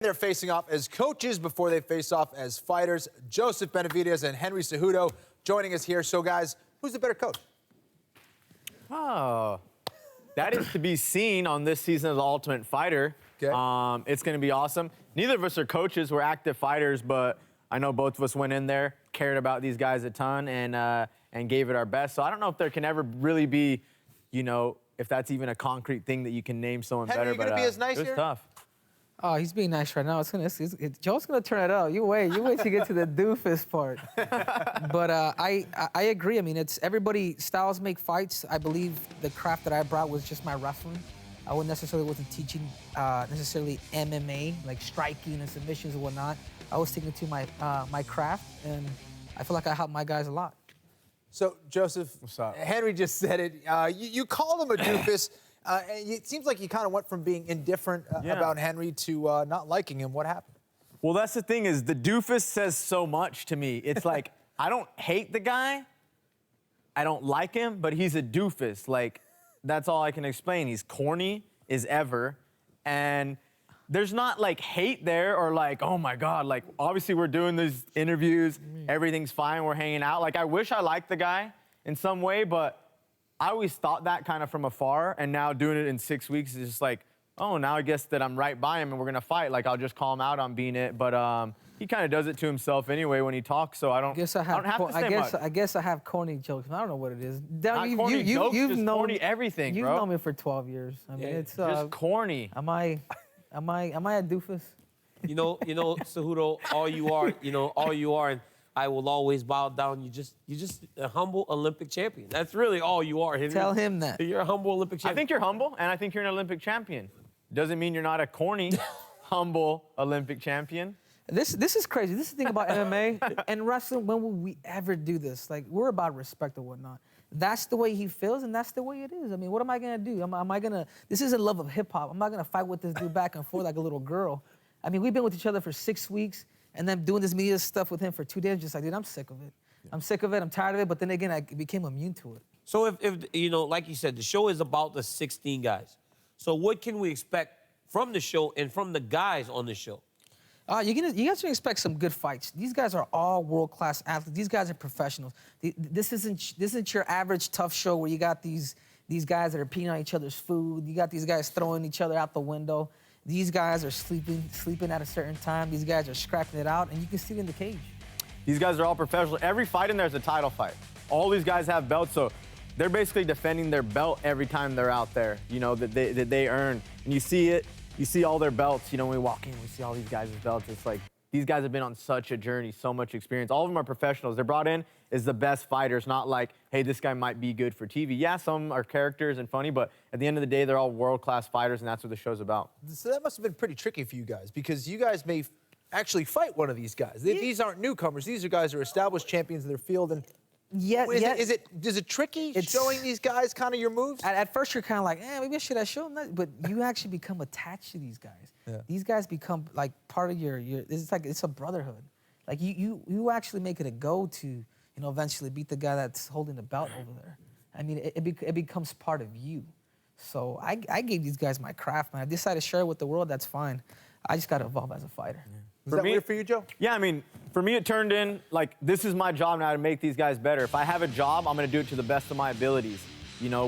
They're facing off as coaches before they face off as fighters. Joseph Benavidez and Henry Cejudo joining us here. So, guys, who's the better coach? Oh, that is to be seen on this season of The Ultimate Fighter. Okay. It's going to be awesome. Neither of us are coaches. We're active fighters, but I know both of us went in there, cared about these guys a ton, and gave it our best. So I don't know if there can ever really be, you know, if that's even a concrete thing that you can name someone Henry, better. you gonna be as nice it was here? tough. Oh, he's being nice right now. Joe's gonna turn it up. You wait till you get to the doofus part. But I agree. I mean, it's everybody. Styles make fights. I believe the craft that I brought was just my wrestling. I wasn't teaching necessarily MMA, like striking and submissions and whatnot. I was sticking to my my craft, and I feel like I helped my guys a lot. So, Joseph, what's up? Henry just said it. You called him a doofus. And it seems like you kind of went from being indifferent about Henry to not liking him. What happened? Well, that's the thing is the doofus says so much to me. It's like, I don't hate the guy. I don't like him, but he's a doofus. Like, that's all I can explain. He's corny as ever. And there's not like hate there or like, oh my God, like obviously we're doing these interviews, everything's fine, we're hanging out. Like I wish I liked the guy in some way, but I always thought that kind of from afar, and now doing it in 6 weeks is just like, oh, now I guess that I'm right by him and we're gonna fight. Like I'll just call him out on being it, but he kind of does it to himself anyway when he talks. So I don't have to say much. I guess I have corny jokes. I don't know what it is. Not corny jokes, just corny everything, you've bro. known me for 12 years. I mean, it's just corny. Am I a doofus? You know, Cejudo, all you are, and I will always bow down. You're just a humble Olympic champion. That's really all you are, Henry. Tell him that. You're a humble Olympic champion. I think you're humble, and I think you're an Olympic champion. Doesn't mean you're not a corny, humble Olympic champion. This is crazy. This is the thing about MMA and wrestling. When will we ever do this? Like, we're about respect and whatnot. That's the way he feels, and that's the way it is. I mean, what am I gonna do? Am I gonna? This isn't love of hip hop. I'm not gonna fight with this dude back and forth like a little girl. I mean, we've been with each other for 6 weeks, and then doing this media stuff with him for 2 days. Just like, dude, I'm sick of it. Yeah. I'm sick of it. I'm tired of it. But then again, I became immune to it. So if you know, like you said, the show is about the 16 guys. So what can we expect from the show and from the guys on the show? You guys can expect some good fights. These guys are all world-class athletes. These guys are professionals. This isn't your average tough show where you got these guys that are peeing on each other's food. You got these guys throwing each other out the window. These guys are sleeping at a certain time. These guys are scrapping it out, and you can see it in the cage. These guys are all professional. Every fight in there is a title fight. All these guys have belts, so they're basically defending their belt every time they're out there, you know, that they earn. And you see it. You see all their belts. You know, when we walk in, we see all these guys' belts. It's like, these guys have been on such a journey, so much experience. All of them are professionals. They're brought in as the best fighters, not like, hey, this guy might be good for TV. Yeah, some are characters and funny, but at the end of the day, they're all world-class fighters, and that's what the show's about. So that must have been pretty tricky for you guys, because you guys may actually fight one of these guys. These aren't newcomers. These are guys who are established champions in their field. And is it tricky showing these guys kind of your moves? At first, you're kind of like, maybe should I show them that? But you actually become attached to these guys. Yeah. These guys become like part of your. It's a brotherhood. Like you actually make it a go to, you know, eventually beat the guy that's holding the belt over there. I mean, it becomes part of you. So I gave these guys my craft, man. I decided to share it with the world. That's fine. I just got to evolve as a fighter. Yeah. Is that weird for you, Joe? Yeah, I mean, for me, it turned in, like, this is my job now to make these guys better. If I have a job, I'm going to do it to the best of my abilities. You know,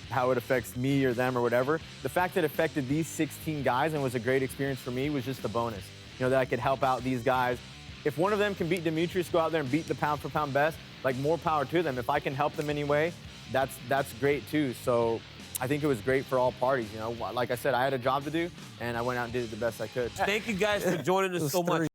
how it affects me or them or whatever. The fact that it affected these 16 guys and was a great experience for me was just a bonus. You know, that I could help out these guys. If one of them can beat Demetrius, go out there and beat the pound-for-pound best, like, more power to them. If I can help them anyway, that's great, too. So I think it was great for all parties, you know. Like I said, I had a job to do, and I went out and did it the best I could. Thank you guys for joining us so much.